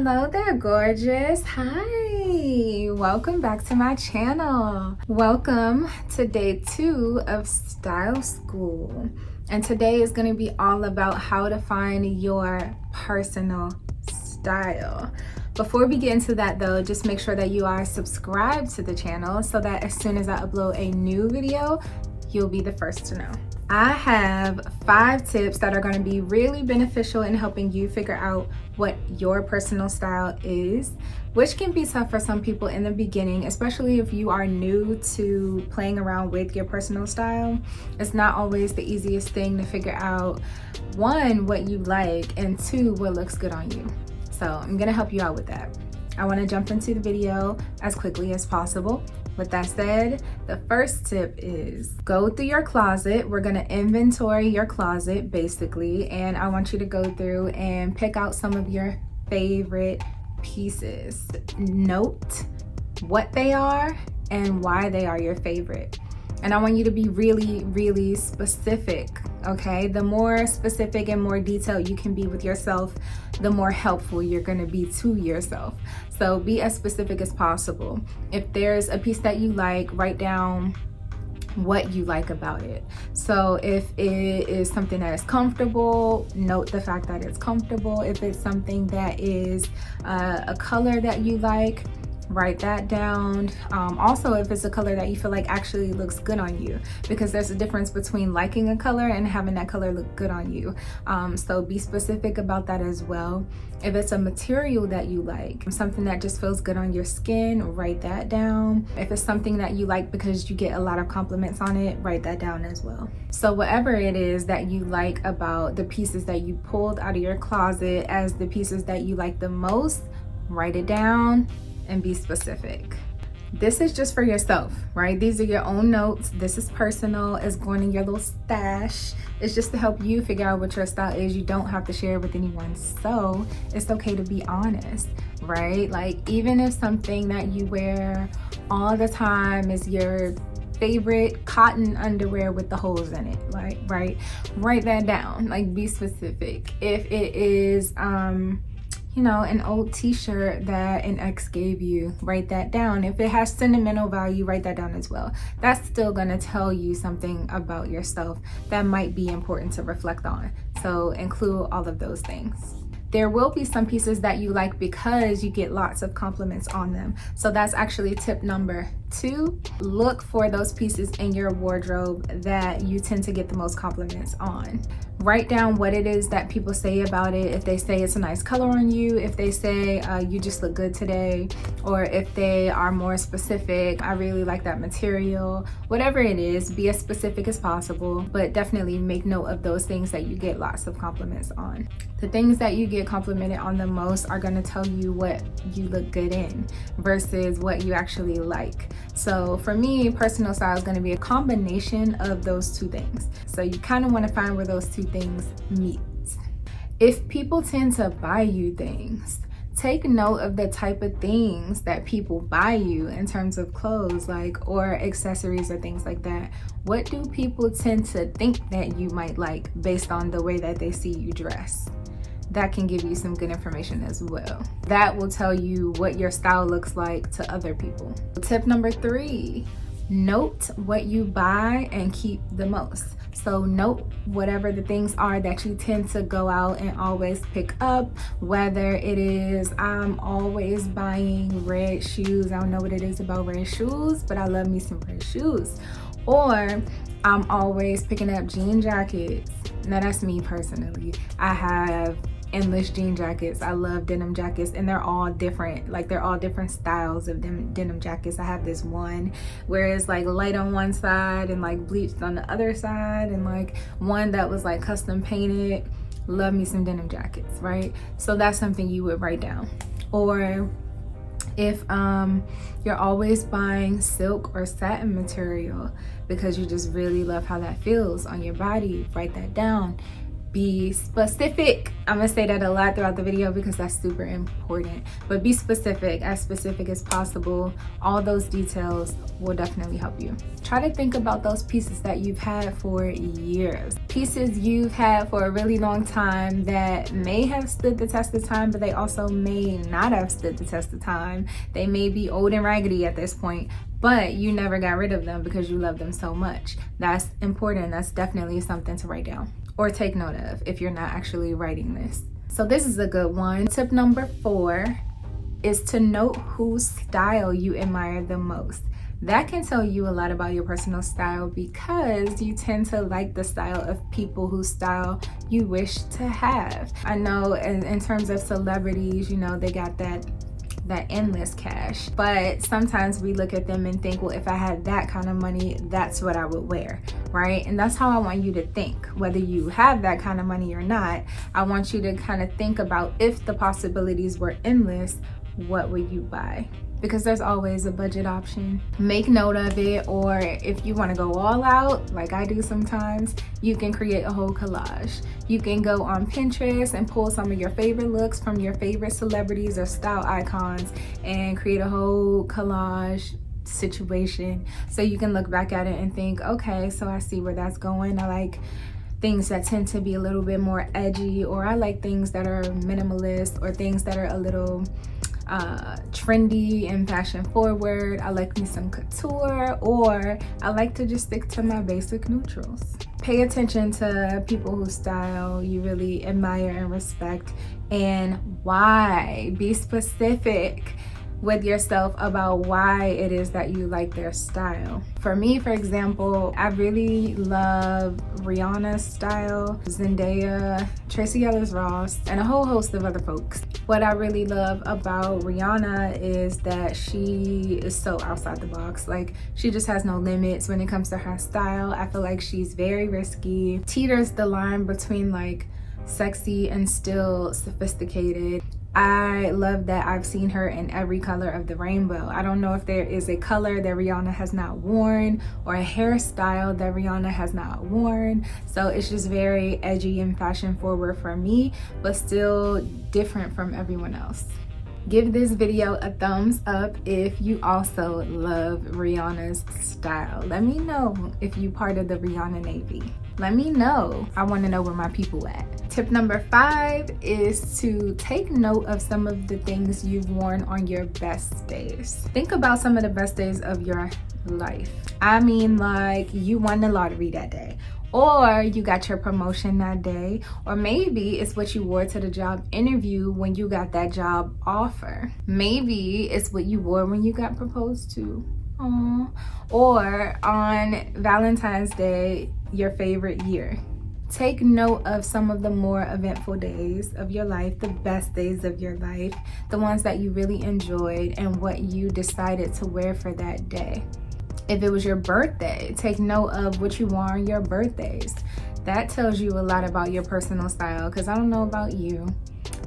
Hello there, gorgeous. Hi, welcome back to my channel. Welcome to day 2 of style school, and today is going to be all about how to find your personal style. Before we get into that though, just make sure that you are subscribed to the channel so that as soon as I upload a new video, you'll be the first to know. I have 5 tips that are going to be really beneficial in helping you figure out what your personal style is, which can be tough for some people in the beginning, especially if you are new to playing around with your personal style. It's not always the easiest thing to figure out, 1, what you like, and 2, what looks good on you. So I'm going to help you out with that. I want to jump into the video as quickly as possible. With that said, the first tip is go through your closet. We're going to inventory your closet basically, and I want you to go through and pick out some of your favorite pieces. Note what they are and why they are your favorite. And I want you to be really specific, okay? The more specific and more detailed you can be with yourself, the more helpful you're gonna be to yourself. So be as specific as possible. If there's a piece that you like, write down what you like about it. So if it is something that is comfortable, note the fact that it's comfortable. If it's something that is a color that you like, write that down. Also, if it's a color that you feel like actually looks good on you, because there's a difference between liking a color and having that color look good on you. So be specific about that as well. If it's a material that you like, something that just feels good on your skin, write that down. If it's something that you like because you get a lot of compliments on it, write that down as well. So whatever it is that you like about the pieces that you pulled out of your closet as the pieces that you like the most, write it down and be specific. This is just for yourself, right? These are your own notes. This is personal. It's going in your little stash. It's just to help you figure out what your style is. You don't have to share it with anyone. So it's okay to be honest, right? Like even if something that you wear all the time is your favorite cotton underwear with the holes in it, like, right? Write that down, like be specific. If it is, you know, an old t-shirt that an ex gave you, write that down. If it has sentimental value, write that down as well. That's still gonna tell you something about yourself that might be important to reflect on. So include all of those things. There will be some pieces that you like because you get lots of compliments on them. So that's actually tip number 2. Look for those pieces in your wardrobe that you tend to get the most compliments on. Write down what it is that people say about it. If they say it's a nice color on you, if they say you just look good today, or if they are more specific, I really like that material. Whatever it is, be as specific as possible, but definitely make note of those things that you get lots of compliments on. The things that you get complimented on the most are going to tell you what you look good in versus what you actually like. So for me, personal style is going to be a combination of those 2 things. So you kind of want to find where those 2 things meet. If people tend to buy you things, take note of the type of things that people buy you in terms of clothes, like, or accessories or things like that. What do people tend to think that you might like based on the way that they see you dress? That can give you some good information as well. That will tell you what your style looks like to other people. Tip number 3, note what you buy and keep the most. So note whatever the things are that you tend to go out and always pick up, whether it is I'm always buying red shoes. I don't know what it is about red shoes, but I love me some red shoes. Or I'm always picking up jean jackets. Now that's me personally. I have endless jean jackets. I love denim jackets, and they're all different. Like they're all different styles of denim jackets. I have this one where it's like light on one side and like bleached on the other side, and like one that was like custom painted. Love me some denim jackets, right? So that's something you would write down. Or if you're always buying silk or satin material because you just really love how that feels on your body, write that down. be specific. I'm gonna say that a lot throughout the video because that's super important, but be specific as possible. All those details will definitely help you. Try to think about those pieces that you've had for years, pieces you've had for a really long time that may have stood the test of time, but they also may not have stood the test of time. They may be old and raggedy at this point, but you never got rid of them because you love them so much. That's important. That's definitely something to write down or take note of if you're not actually writing this. So this is a good one. Tip number 4 is to note whose style you admire the most. That can tell you a lot about your personal style because you tend to like the style of people whose style you wish to have. I know in terms of celebrities, you know, they got that endless cash, but sometimes we look at them and think, well, if I had that kind of money, that's what I would wear, right? And that's how I want you to think. Whether you have that kind of money or not, I want you to kind of think about, if the possibilities were endless, what would you buy? Because there's always a budget option. Make note of it, or if you want to go all out, like I do sometimes, you can create a whole collage. You can go on Pinterest and pull some of your favorite looks from your favorite celebrities or style icons and create a whole collage situation, so you can look back at it and think, okay, so I see where that's going. I like things that tend to be a little bit more edgy, or I like things that are minimalist, or things that are a little trendy and fashion forward. I like me some couture, or I like to just stick to my basic neutrals. Pay attention to people whose style you really admire and respect, and why. Be specific with yourself about why it is that you like their style. For me, for example, I really love Rihanna's style, Zendaya, Tracee Ellis Ross, and a whole host of other folks. What I really love about Rihanna is that she is so outside the box. Like, she just has no limits when it comes to her style. I feel like she's very risky, teeters the line between like sexy and still sophisticated. I love that I've seen her in every color of the rainbow. I don't know if there is a color that Rihanna has not worn, or a hairstyle that Rihanna has not worn. So it's just very edgy and fashion forward for me, but still different from everyone else. Give this video a thumbs up if you also love Rihanna's style. Let me know if you part of the Rihanna Navy. Let me know. I want to know where my people at. Tip number 5 is to take note of some of the things you've worn on your best days. Think about some of the best days of your life. I mean, like, you won the lottery that day, or you got your promotion that day, or maybe it's what you wore to the job interview when you got that job offer. Maybe it's what you wore when you got proposed to. Aww. Or on Valentine's Day, your favorite year. Take note of some of the more eventful days of your life, the best days of your life, the ones that you really enjoyed, and what you decided to wear for that day. If it was your birthday, take note of what you wore on your birthdays. That tells you a lot about your personal style, because I don't know about you,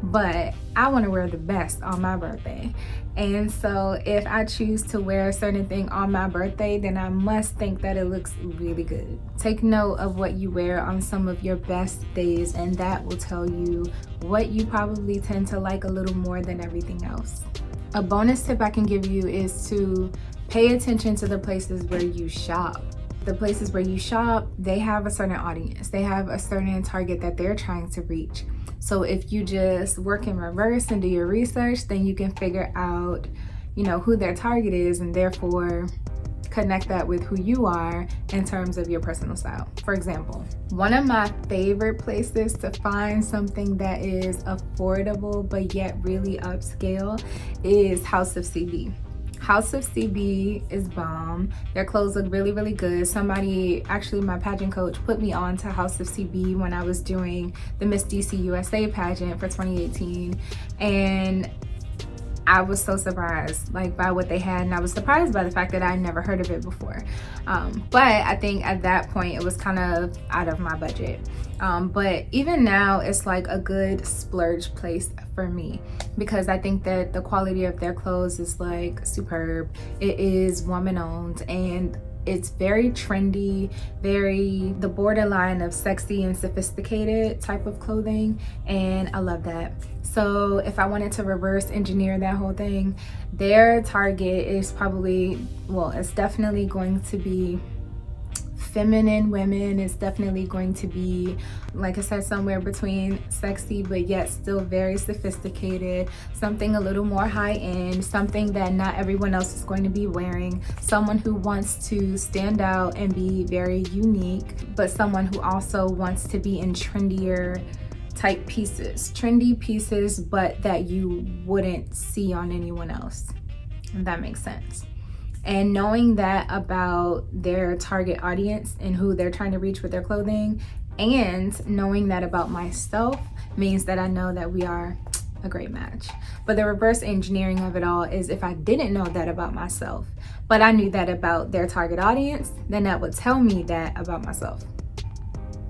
but I want to wear the best on my birthday. And so if I choose to wear a certain thing on my birthday, then I must think that it looks really good. Take note of what you wear on some of your best days, and that will tell you what you probably tend to like a little more than everything else. A bonus tip I can give you is to pay attention to the places where you shop. The places where you shop, they have a certain audience. They have a certain target that they're trying to reach. So if you just work in reverse and do your research, then you can figure out, you know, who their target is, and therefore connect that with who you are in terms of your personal style. For example, one of my favorite places to find something that is affordable but yet really upscale is House of CB. House of CB is bomb. Their clothes look really, really good. Somebody, actually my pageant coach, put me on to House of CB when I was doing the Miss DC USA pageant for 2018. And I was so surprised by what they had, and I was surprised by the fact that I never heard of it before. But I think at that point it was kind of out of my budget. But even now it's like a good splurge place for me, because I think that the quality of their clothes is like superb. It is woman owned, and it's very trendy, very the borderline of sexy and sophisticated type of clothing, and I love that. So if I wanted to reverse engineer that whole thing, their target is probably, well, it's definitely going to be feminine women. It's definitely going to be, like I said, somewhere between sexy but yet still very sophisticated, something a little more high-end, something that not everyone else is going to be wearing, someone who wants to stand out and be very unique, but someone who also wants to be in trendier type pieces, trendy pieces, but that you wouldn't see on anyone else, if that makes sense. And knowing that about their target audience and who they're trying to reach with their clothing, and knowing that about myself, means that I know that we are a great match. But the reverse engineering of it all is, if I didn't know that about myself, but I knew that about their target audience, then that would tell me that about myself.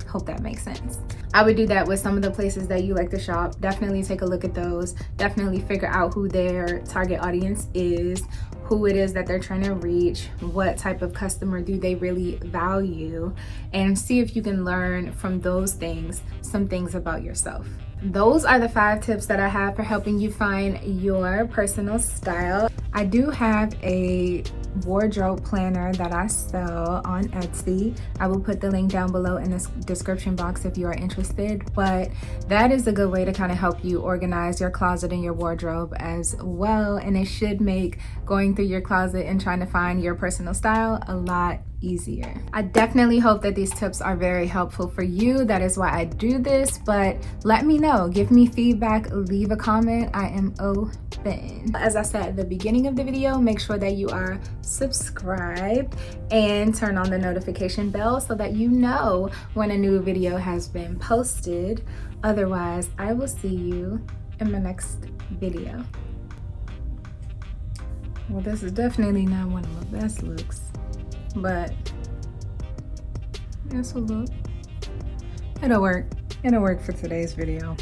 Hope that makes sense. I would do that with some of the places that you like to shop. Definitely take a look at those. Definitely figure out who their target audience is, who it is that they're trying to reach, what type of customer do they really value, and see if you can learn from those things some things about yourself. Those are the 5 tips that I have for helping you find your personal style. I do have a wardrobe planner that I sell on Etsy. I will put the link down below in the description box if you are interested, but that is a good way to kind of help you organize your closet and your wardrobe as well, and it should make going through your closet and trying to find your personal style a lot easier. I definitely hope that these tips are very helpful for you. That is why I do this, but let me know, give me feedback, leave a comment. I am open. As I said at the beginning of the video, make sure that you are subscribed and turn on the notification bell so that you know when a new video has been posted. Otherwise, I will see you in my next video. Well, this is definitely not one of my best looks, but it's a look. It'll work for today's video.